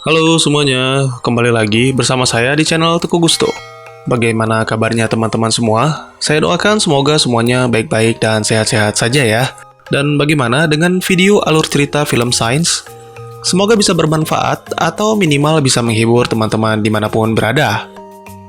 Halo semuanya, kembali lagi bersama saya di channel Teguh Gusto. Bagaimana kabarnya teman-teman semua? Saya doakan semoga semuanya baik-baik dan sehat-sehat saja ya. Dan bagaimana dengan video alur cerita film Sains? Semoga bisa bermanfaat atau minimal bisa menghibur teman-teman dimanapun berada.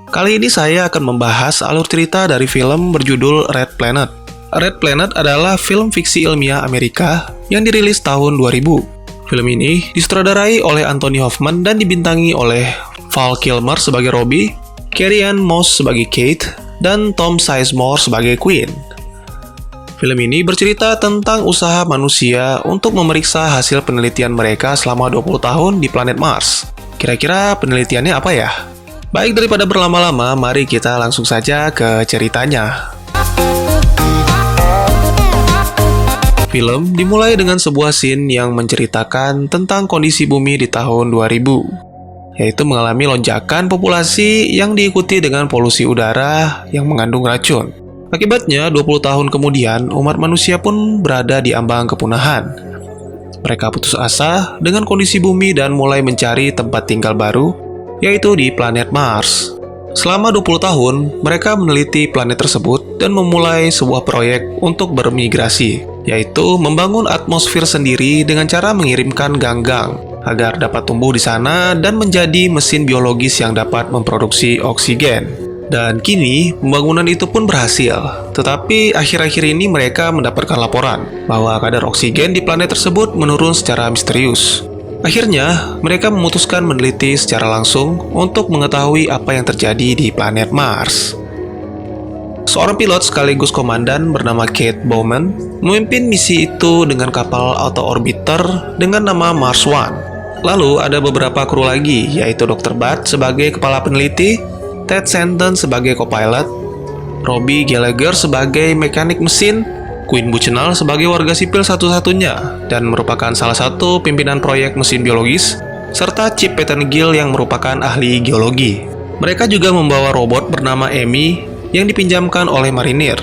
Kali ini saya akan membahas alur cerita dari film berjudul Red Planet. Red Planet adalah film fiksi ilmiah Amerika yang dirilis tahun 2000. Film ini disutradarai oleh Anthony Hoffman dan dibintangi oleh Val Kilmer sebagai Robbie, Carrie-Anne Moss sebagai Kate, dan Tom Sizemore sebagai Quinn. Film ini bercerita tentang usaha manusia untuk memeriksa hasil penelitian mereka selama 20 tahun di planet Mars. Kira-kira penelitiannya apa ya? Baik, daripada berlama-lama, mari kita langsung saja ke ceritanya. Film dimulai dengan sebuah scene yang menceritakan tentang kondisi bumi di tahun 2000, yaitu mengalami lonjakan populasi yang diikuti dengan polusi udara yang mengandung racun. Akibatnya, 20 tahun kemudian, umat manusia pun berada di ambang kepunahan. Mereka putus asa dengan kondisi bumi dan mulai mencari tempat tinggal baru, yaitu di planet Mars. Selama 20 tahun, mereka meneliti planet tersebut dan memulai sebuah proyek untuk bermigrasi, yaitu membangun atmosfer sendiri dengan cara mengirimkan ganggang agar dapat tumbuh di sana dan menjadi mesin biologis yang dapat memproduksi oksigen. Dan kini, pembangunan itu pun berhasil. Tetapi akhir-akhir ini mereka mendapatkan laporan bahwa kadar oksigen di planet tersebut menurun secara misterius. Akhirnya, mereka memutuskan meneliti secara langsung untuk mengetahui apa yang terjadi di planet Mars. Seorang pilot sekaligus komandan bernama Kate Bowman memimpin misi itu dengan kapal auto-orbiter dengan nama Mars One. Lalu ada beberapa kru lagi, yaitu Dr. Budd sebagai kepala peneliti, Ted Stanton sebagai co-pilot, Robbie Gallagher sebagai mekanik mesin, Quinn Buchnell sebagai warga sipil satu-satunya dan merupakan salah satu pimpinan proyek mesin biologis, serta Chip Pettengill yang merupakan ahli geologi. Mereka juga membawa robot bernama Amy yang dipinjamkan oleh marinir.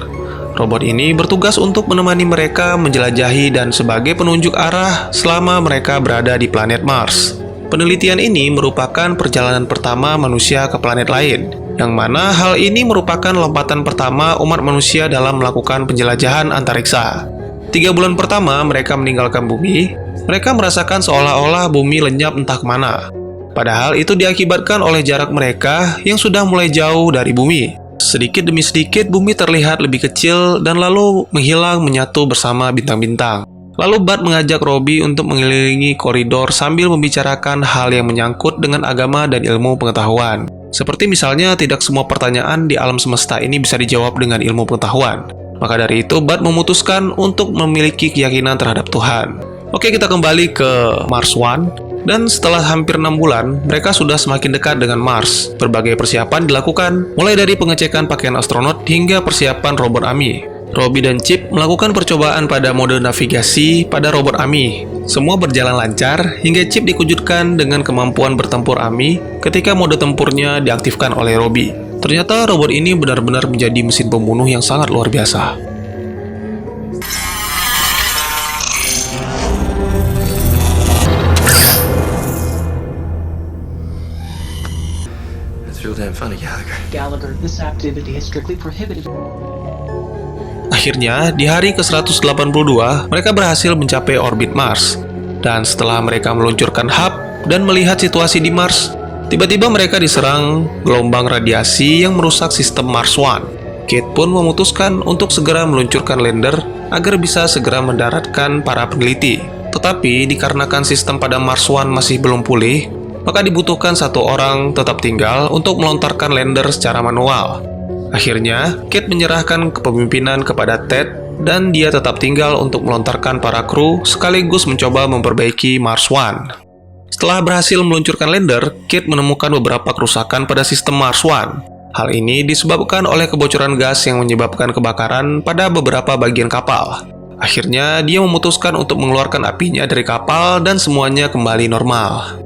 Robot ini bertugas untuk menemani mereka menjelajahi dan sebagai penunjuk arah selama mereka berada di planet Mars. Penelitian ini merupakan perjalanan pertama manusia ke planet lain, yang mana hal ini merupakan lompatan pertama umat manusia dalam melakukan penjelajahan antariksa. 3 bulan pertama mereka meninggalkan bumi, mereka merasakan seolah-olah bumi lenyap entah kemana. Padahal itu diakibatkan oleh jarak mereka yang sudah mulai jauh dari bumi. Sedikit demi sedikit bumi terlihat lebih kecil dan lalu menghilang menyatu bersama bintang-bintang. Lalu Budd mengajak Robbie untuk mengelilingi koridor sambil membicarakan hal yang menyangkut dengan agama dan ilmu pengetahuan. Seperti misalnya tidak semua pertanyaan di alam semesta ini bisa dijawab dengan ilmu pengetahuan. Maka dari itu Budd memutuskan untuk memiliki keyakinan terhadap Tuhan. Oke, kita kembali ke Mars One. Dan setelah hampir 6 bulan, mereka sudah semakin dekat dengan Mars. Berbagai persiapan dilakukan, mulai dari pengecekan pakaian astronot hingga persiapan robot AMI. Robbie dan Chip melakukan percobaan pada mode navigasi pada robot AMI. Semua berjalan lancar hingga Chip dikejutkan dengan kemampuan bertempur AMI ketika mode tempurnya diaktifkan oleh Robbie. Ternyata robot ini benar-benar menjadi mesin pembunuh yang sangat luar biasa. It's real damn funny, Gallagher. This activity is strictly prohibited. Akhirnya, di hari ke-182, mereka berhasil mencapai orbit Mars. Dan setelah mereka meluncurkan hub dan melihat situasi di Mars, tiba-tiba mereka diserang gelombang radiasi yang merusak sistem Mars One. Kate pun memutuskan untuk segera meluncurkan lander agar bisa segera mendaratkan para peneliti. Tetapi, dikarenakan sistem pada Mars One masih belum pulih, maka dibutuhkan 1 orang tetap tinggal untuk melontarkan lander secara manual. Akhirnya, Kate menyerahkan kepemimpinan kepada Ted dan dia tetap tinggal untuk melontarkan para kru sekaligus mencoba memperbaiki Mars One. Setelah berhasil meluncurkan lander, Kate menemukan beberapa kerusakan pada sistem Mars One. Hal ini disebabkan oleh kebocoran gas yang menyebabkan kebakaran pada beberapa bagian kapal. Akhirnya, dia memutuskan untuk mengeluarkan apinya dari kapal dan semuanya kembali normal.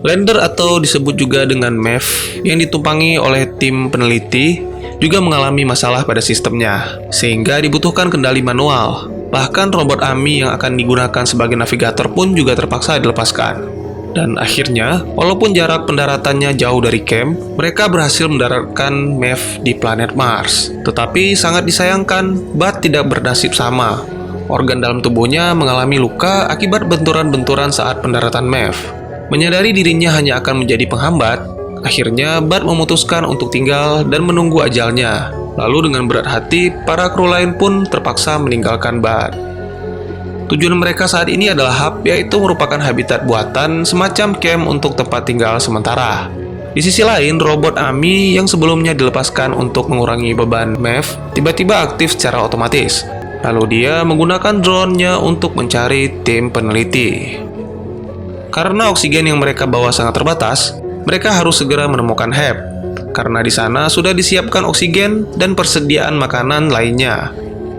Lander atau disebut juga dengan Mav yang ditumpangi oleh tim peneliti juga mengalami masalah pada sistemnya, sehingga dibutuhkan kendali manual. Bahkan robot Ami yang akan digunakan sebagai navigator pun juga terpaksa dilepaskan. Dan akhirnya, walaupun jarak pendaratannya jauh dari camp, mereka berhasil mendaratkan Mav di planet Mars. Tetapi sangat disayangkan, Bud tidak bernasib sama. Organ dalam tubuhnya mengalami luka akibat benturan-benturan saat pendaratan Mav. Menyadari dirinya hanya akan menjadi penghambat, akhirnya Bud memutuskan untuk tinggal dan menunggu ajalnya. Lalu dengan berat hati, para kru lain pun terpaksa meninggalkan Bud. Tujuan mereka saat ini adalah hub, yaitu merupakan habitat buatan semacam camp untuk tempat tinggal sementara. Di sisi lain, robot Ami yang sebelumnya dilepaskan untuk mengurangi beban Mav tiba-tiba aktif secara otomatis. Lalu dia menggunakan drone-nya untuk mencari tim peneliti. Karena oksigen yang mereka bawa sangat terbatas, mereka harus segera menemukan hub, karena di sana sudah disiapkan oksigen dan persediaan makanan lainnya.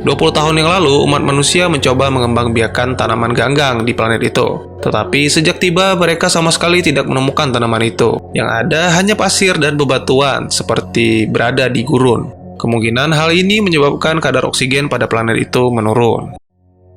20 tahun yang lalu, umat manusia mencoba mengembangbiakan tanaman ganggang di planet itu. Tetapi sejak tiba, mereka sama sekali tidak menemukan tanaman itu. Yang ada hanya pasir dan bebatuan, seperti berada di gurun. Kemungkinan hal ini menyebabkan kadar oksigen pada planet itu menurun.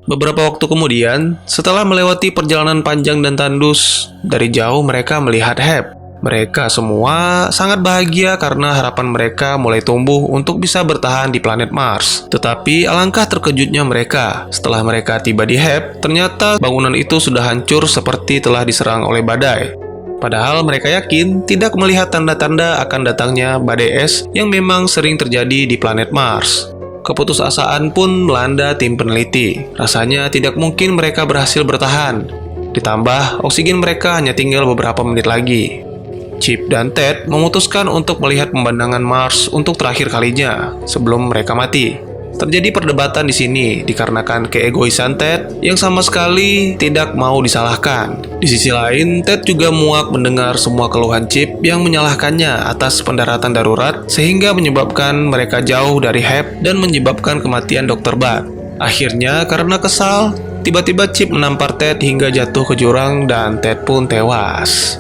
Beberapa waktu kemudian, setelah melewati perjalanan panjang dan tandus, dari jauh mereka melihat Hep. Mereka semua sangat bahagia karena harapan mereka mulai tumbuh untuk bisa bertahan di planet Mars. Tetapi alangkah terkejutnya mereka. Setelah mereka tiba di Hep, ternyata bangunan itu sudah hancur seperti telah diserang oleh badai. Padahal mereka yakin tidak melihat tanda-tanda akan datangnya badai es yang memang sering terjadi di planet Mars. Keputusasaan pun melanda tim peneliti. Rasanya tidak mungkin mereka berhasil bertahan. Ditambah, oksigen mereka hanya tinggal beberapa menit lagi. Chip dan Ted memutuskan untuk melihat pemandangan Mars untuk terakhir kalinya sebelum mereka mati. Terjadi perdebatan di sini dikarenakan keegoisan Ted yang sama sekali tidak mau disalahkan. Di sisi lain, Ted juga muak mendengar semua keluhan Chip yang menyalahkannya atas pendaratan darurat sehingga menyebabkan mereka jauh dari Hep dan menyebabkan kematian Dr. Bud. Akhirnya, karena kesal, tiba-tiba Chip menampar Ted hingga jatuh ke jurang dan Ted pun tewas.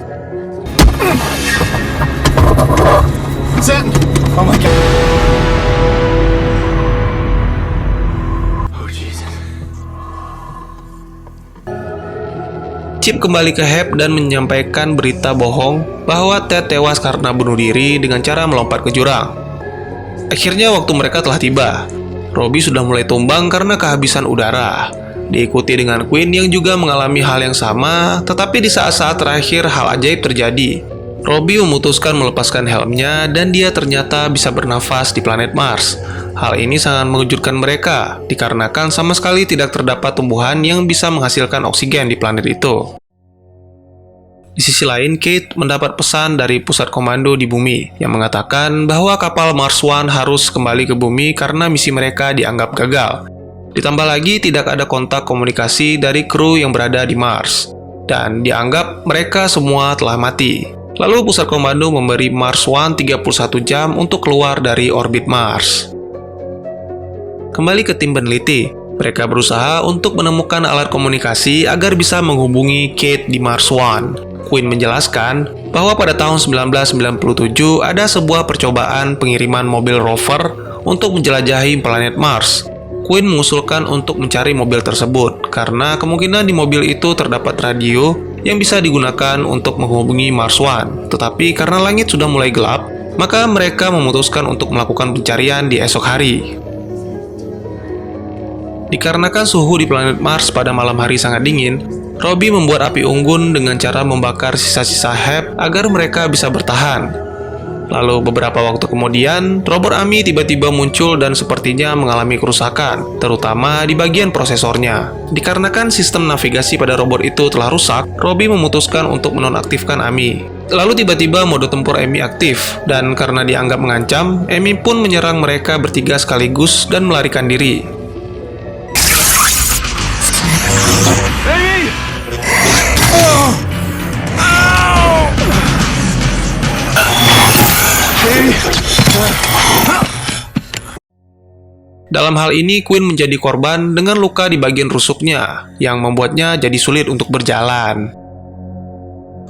Zen! Oh my god. Chip kembali ke Hep dan menyampaikan berita bohong bahwa Ted tewas karena bunuh diri dengan cara melompat ke jurang. Akhirnya waktu mereka telah tiba. Robbie sudah mulai tumbang karena kehabisan udara. Diikuti dengan Quinn yang juga mengalami hal yang sama, tetapi di saat-saat terakhir hal ajaib terjadi. Robbie memutuskan melepaskan helmnya dan dia ternyata bisa bernafas di planet Mars. Hal ini sangat mengejutkan mereka, dikarenakan sama sekali tidak terdapat tumbuhan yang bisa menghasilkan oksigen di planet itu. Di sisi lain, Kate mendapat pesan dari pusat komando di bumi yang mengatakan bahwa kapal Mars One harus kembali ke bumi karena misi mereka dianggap gagal. Ditambah lagi tidak ada kontak komunikasi dari kru yang berada di Mars, dan dianggap mereka semua telah mati. Lalu pusat komando memberi Mars One 31 jam untuk keluar dari orbit Mars. Kembali ke tim peneliti, mereka berusaha untuk menemukan alat komunikasi agar bisa menghubungi Kate di Mars One. Quinn menjelaskan bahwa pada tahun 1997 ada sebuah percobaan pengiriman mobil rover untuk menjelajahi planet Mars. Quinn mengusulkan untuk mencari mobil tersebut karena kemungkinan di mobil itu terdapat radio yang bisa digunakan untuk menghubungi Mars One. Tetapi karena langit sudah mulai gelap, maka mereka memutuskan untuk melakukan pencarian di esok hari. Dikarenakan suhu di planet Mars pada malam hari sangat dingin, Robbie membuat api unggun dengan cara membakar sisa-sisa Hep agar mereka bisa bertahan. Lalu beberapa waktu kemudian, robot Ami tiba-tiba muncul dan sepertinya mengalami kerusakan, terutama di bagian prosesornya. Dikarenakan sistem navigasi pada robot itu telah rusak, Robbie memutuskan untuk menonaktifkan Ami. Lalu tiba-tiba mode tempur Amy aktif, dan karena dianggap mengancam, Amy pun menyerang mereka bertiga sekaligus dan melarikan diri. Dalam hal ini, Quinn menjadi korban dengan luka di bagian rusuknya, yang membuatnya jadi sulit untuk berjalan.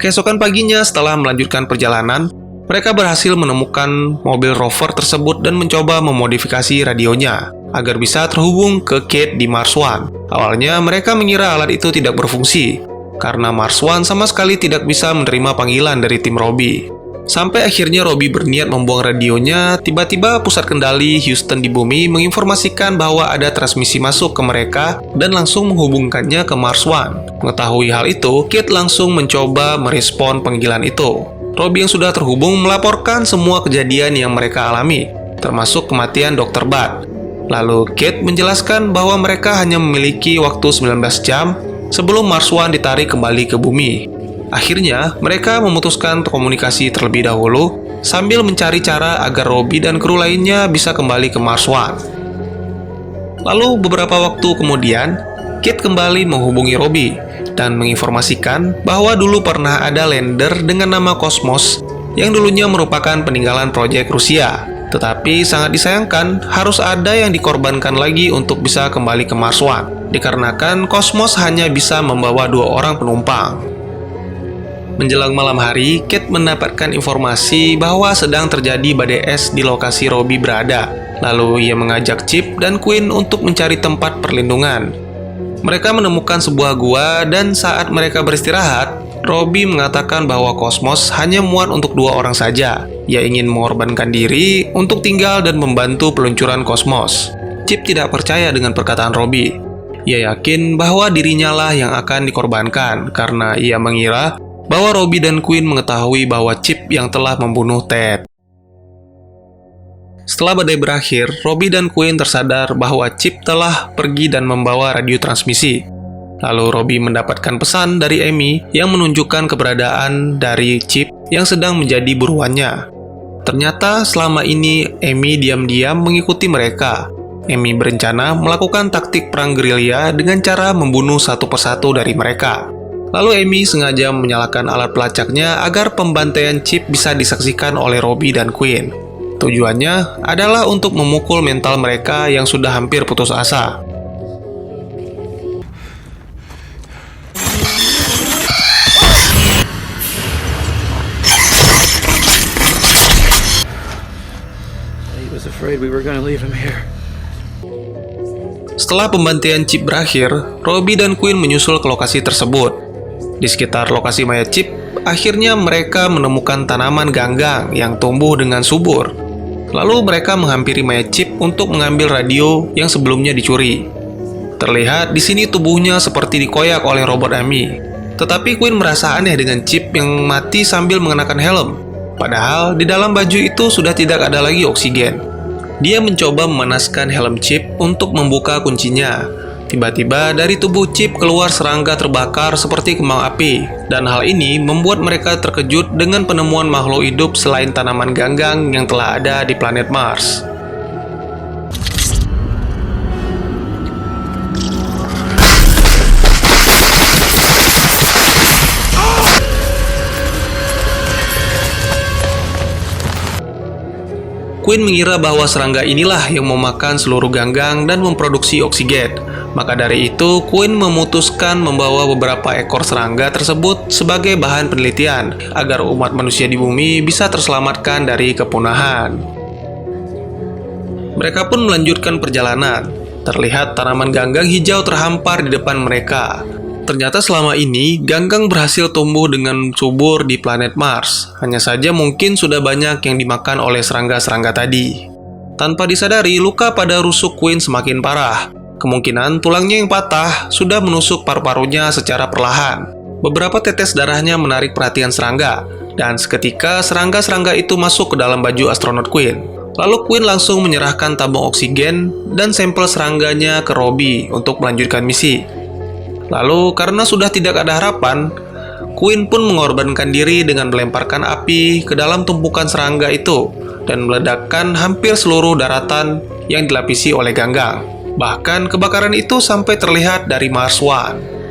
Keesokan paginya setelah melanjutkan perjalanan, mereka berhasil menemukan mobil rover tersebut dan mencoba memodifikasi radionya agar bisa terhubung ke Kate di Mars One. Awalnya mereka mengira alat itu tidak berfungsi, karena Mars One sama sekali tidak bisa menerima panggilan dari tim Robbie. Sampai akhirnya Robbie berniat membuang radionya, tiba-tiba pusat kendali Houston di bumi menginformasikan bahwa ada transmisi masuk ke mereka dan langsung menghubungkannya ke Mars One. Mengetahui hal itu, Kate langsung mencoba merespon panggilan itu. Robbie yang sudah terhubung melaporkan semua kejadian yang mereka alami, termasuk kematian Dr. Bud. Lalu Kate menjelaskan bahwa mereka hanya memiliki waktu 19 jam sebelum Mars One ditarik kembali ke bumi. Akhirnya, mereka memutuskan komunikasi terlebih dahulu sambil mencari cara agar Robbie dan kru lainnya bisa kembali ke Mars One. Lalu beberapa waktu kemudian, Kate kembali menghubungi Robbie dan menginformasikan bahwa dulu pernah ada lander dengan nama Cosmos yang dulunya merupakan peninggalan proyek Rusia. Tetapi sangat disayangkan harus ada yang dikorbankan lagi untuk bisa kembali ke Mars One, dikarenakan Cosmos hanya bisa membawa 2 orang penumpang. Menjelang malam hari, Kate mendapatkan informasi bahwa sedang terjadi badai es di lokasi Robbie berada. Lalu ia mengajak Chip dan Quinn untuk mencari tempat perlindungan. Mereka menemukan sebuah gua dan saat mereka beristirahat, Robbie mengatakan bahwa Cosmos hanya muat untuk 2 orang saja. Ia ingin mengorbankan diri untuk tinggal dan membantu peluncuran Cosmos. Chip tidak percaya dengan perkataan Robbie. Ia yakin bahwa dirinya lah yang akan dikorbankan karena ia mengira bahwa Robbie dan Quinn mengetahui bahwa Chip yang telah membunuh Ted. Setelah badai berakhir, Robbie dan Quinn tersadar bahwa Chip telah pergi dan membawa radio transmisi. Lalu Robbie mendapatkan pesan dari Amy yang menunjukkan keberadaan dari Chip yang sedang menjadi buruannya. Ternyata selama ini Amy diam-diam mengikuti mereka. Amy berencana melakukan taktik perang gerilya dengan cara membunuh satu persatu dari mereka. Lalu Amy sengaja menyalakan alat pelacaknya agar pembantaian Chip bisa disaksikan oleh Robbie dan Quinn. Tujuannya adalah untuk memukul mental mereka yang sudah hampir putus asa. Setelah pembantaian Chip berakhir, Robbie dan Quinn menyusul ke lokasi tersebut. Di sekitar lokasi mayat Chip, akhirnya mereka menemukan tanaman ganggang yang tumbuh dengan subur. Lalu mereka menghampiri mayat Chip untuk mengambil radio yang sebelumnya dicuri. Terlihat di sini tubuhnya seperti dikoyak oleh robot Amy. Tetapi Quinn merasa aneh dengan Chip yang mati sambil mengenakan helm. Padahal di dalam baju itu sudah tidak ada lagi oksigen. Dia mencoba memanaskan helm Chip untuk membuka kuncinya. Tiba-tiba dari tubuh Chip keluar serangga terbakar seperti kembang api. Dan hal ini membuat mereka terkejut dengan penemuan makhluk hidup selain tanaman ganggang yang telah ada di planet Mars. Quinn mengira bahwa serangga inilah yang memakan seluruh ganggang dan memproduksi oksigen. Maka dari itu, Quinn memutuskan membawa beberapa ekor serangga tersebut sebagai bahan penelitian agar umat manusia di bumi bisa terselamatkan dari kepunahan. Mereka pun melanjutkan perjalanan. Terlihat tanaman ganggang hijau terhampar di depan mereka. Ternyata selama ini, ganggang berhasil tumbuh dengan subur di planet Mars. Hanya saja mungkin sudah banyak yang dimakan oleh serangga-serangga tadi. Tanpa disadari, luka pada rusuk Quinn semakin parah. Kemungkinan tulangnya yang patah sudah menusuk paru-parunya secara perlahan. Beberapa tetes darahnya menarik perhatian serangga. Dan seketika serangga-serangga itu masuk ke dalam baju astronot Quinn. Lalu Quinn langsung menyerahkan tabung oksigen dan sampel serangganya ke Robbie untuk melanjutkan misi. Lalu, karena sudah tidak ada harapan, Quinn pun mengorbankan diri dengan melemparkan api ke dalam tumpukan serangga itu dan meledakkan hampir seluruh daratan yang dilapisi oleh ganggang. Bahkan, kebakaran itu sampai terlihat dari Mars One.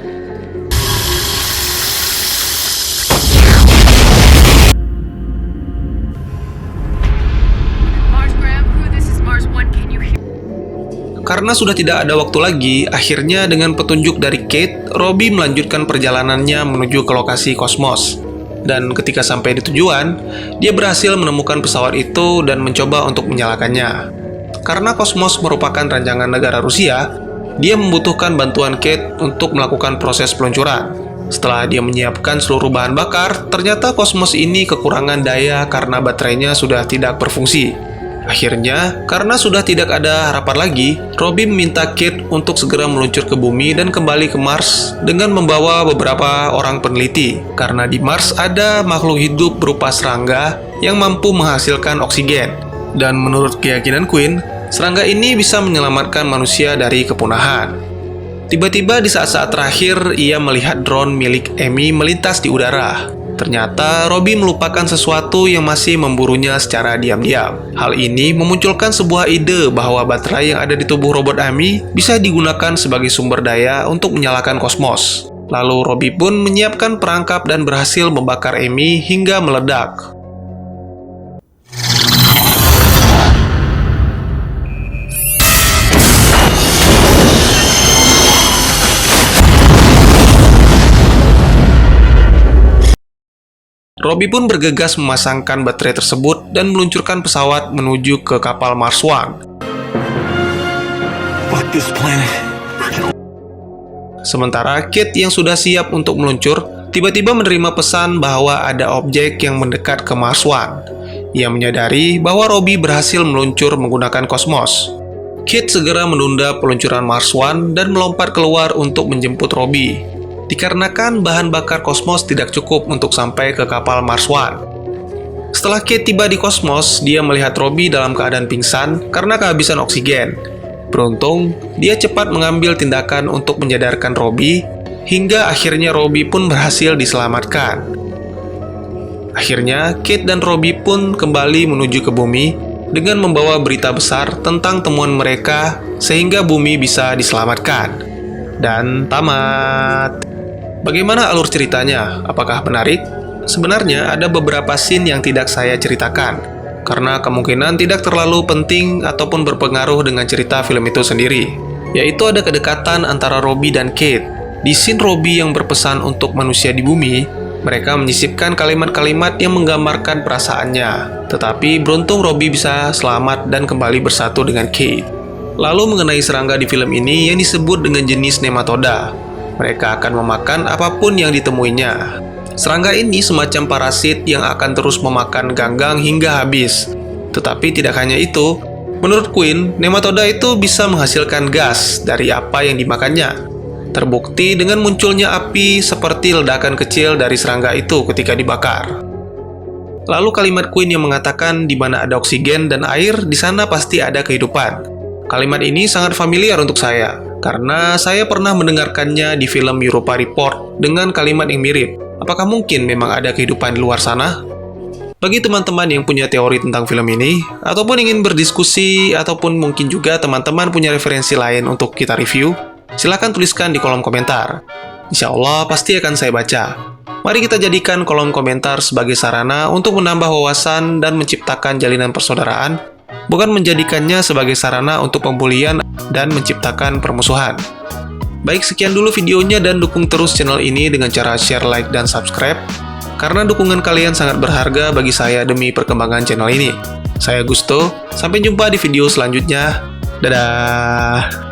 Karena sudah tidak ada waktu lagi, akhirnya dengan petunjuk dari Kate, Robbie melanjutkan perjalanannya menuju ke lokasi Cosmos. Dan ketika sampai di tujuan, dia berhasil menemukan pesawat itu dan mencoba untuk menyalakannya. Karena Cosmos merupakan rancangan negara Rusia, dia membutuhkan bantuan Kate untuk melakukan proses peluncuran. Setelah dia menyiapkan seluruh bahan bakar, ternyata Cosmos ini kekurangan daya karena baterainya sudah tidak berfungsi. Akhirnya, karena sudah tidak ada harapan lagi, Robbie meminta Kate untuk segera meluncur ke bumi dan kembali ke Mars dengan membawa beberapa orang peneliti. Karena di Mars ada makhluk hidup berupa serangga yang mampu menghasilkan oksigen. Dan menurut keyakinan Quinn, serangga ini bisa menyelamatkan manusia dari kepunahan. Tiba-tiba di saat-saat terakhir, ia melihat drone milik Amy melintas di udara. Ternyata Robbie melupakan sesuatu yang masih memburunya secara diam-diam. Hal ini memunculkan sebuah ide bahwa baterai yang ada di tubuh robot Amy bisa digunakan sebagai sumber daya untuk menyalakan Cosmos. Lalu Robbie pun menyiapkan perangkap dan berhasil membakar Amy hingga meledak. Robbie pun bergegas memasangkan baterai tersebut dan meluncurkan pesawat menuju ke kapal Mars One. Sementara Kate yang sudah siap untuk meluncur, tiba-tiba menerima pesan bahwa ada objek yang mendekat ke Mars One. Ia menyadari bahwa Robbie berhasil meluncur menggunakan Cosmos. Kate segera menunda peluncuran Mars One dan melompat keluar untuk menjemput Robbie. Dikarenakan bahan bakar Cosmos tidak cukup untuk sampai ke kapal Mars One. Setelah Kate tiba di Cosmos, dia melihat Robbie dalam keadaan pingsan karena kehabisan oksigen. Beruntung, dia cepat mengambil tindakan untuk menyadarkan Robbie, hingga akhirnya Robbie pun berhasil diselamatkan. Akhirnya, Kate dan Robbie pun kembali menuju ke bumi dengan membawa berita besar tentang temuan mereka sehingga bumi bisa diselamatkan. Dan tamat. Bagaimana alur ceritanya? Apakah menarik? Sebenarnya ada beberapa scene yang tidak saya ceritakan, karena kemungkinan tidak terlalu penting ataupun berpengaruh dengan cerita film itu sendiri. Yaitu ada kedekatan antara Robbie dan Kate. Di scene Robbie yang berpesan untuk manusia di bumi, mereka menyisipkan kalimat-kalimat yang menggambarkan perasaannya. Tetapi beruntung Robbie bisa selamat dan kembali bersatu dengan Kate. Lalu mengenai serangga di film ini yang disebut dengan jenis nematoda. Mereka akan memakan apapun yang ditemuinya. Serangga ini semacam parasit yang akan terus memakan ganggang hingga habis. Tetapi tidak hanya itu, menurut Quinn, nematoda itu bisa menghasilkan gas dari apa yang dimakannya. Terbukti dengan munculnya api seperti ledakan kecil dari serangga itu ketika dibakar. Lalu kalimat Quinn yang mengatakan di mana ada oksigen dan air, di sana pasti ada kehidupan. Kalimat ini sangat familiar untuk saya, karena saya pernah mendengarkannya di film Europa Report dengan kalimat yang mirip. Apakah mungkin memang ada kehidupan di luar sana? Bagi teman-teman yang punya teori tentang film ini, ataupun ingin berdiskusi, ataupun mungkin juga teman-teman punya referensi lain untuk kita review, silakan tuliskan di kolom komentar. Insya Allah pasti akan saya baca. Mari kita jadikan kolom komentar sebagai sarana untuk menambah wawasan dan menciptakan jalinan persaudaraan, bukan menjadikannya sebagai sarana untuk pembulian dan menciptakan permusuhan. Baik, sekian dulu videonya dan dukung terus channel ini dengan cara share, like, dan subscribe, karena dukungan kalian sangat berharga bagi saya demi perkembangan channel ini. Saya Gusto, sampai jumpa di video selanjutnya. Dadah!